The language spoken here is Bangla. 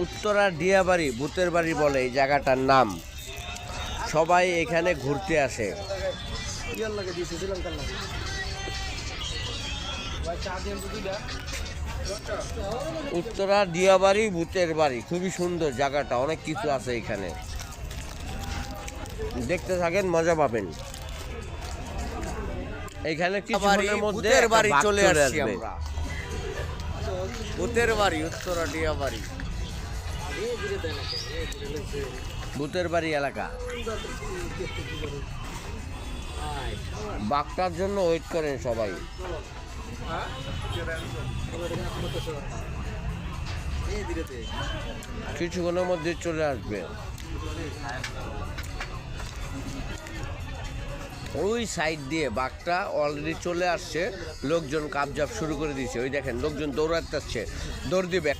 উত্তরা ডিয়াবাড়ি ভূতের বাড়ি বলে এই জায়গাটার নাম। সবাই এখানে ঘুরতে আসে। উত্তরা ডিয়াবাড়ি ভূতের বাড়ি খুবই সুন্দর জায়গাটা, অনেক কিছু আছে এখানে, দেখতে থাকেন মজা পাবেন। এখানে কিছুক্ষণের মধ্যে বাড়ি চলে আসছি আমরা। ভূতের বাড়ি উত্তরা ডিয়াবাড়ি, ভূতের বাড়ি এলাকা। বাঘটার জন্য ওয়েট করেন সবাই। কিছুক্ষণের মধ্যে চলে আসবে। ওই সাইড দিয়ে বাঘটা অলরেডি চলে আসছে, লোকজন কাপজাপ শুরু করে দিয়েছে। ওই দেখেন লোকজন দৌড়াতে আসছে, দৌড় দিবে।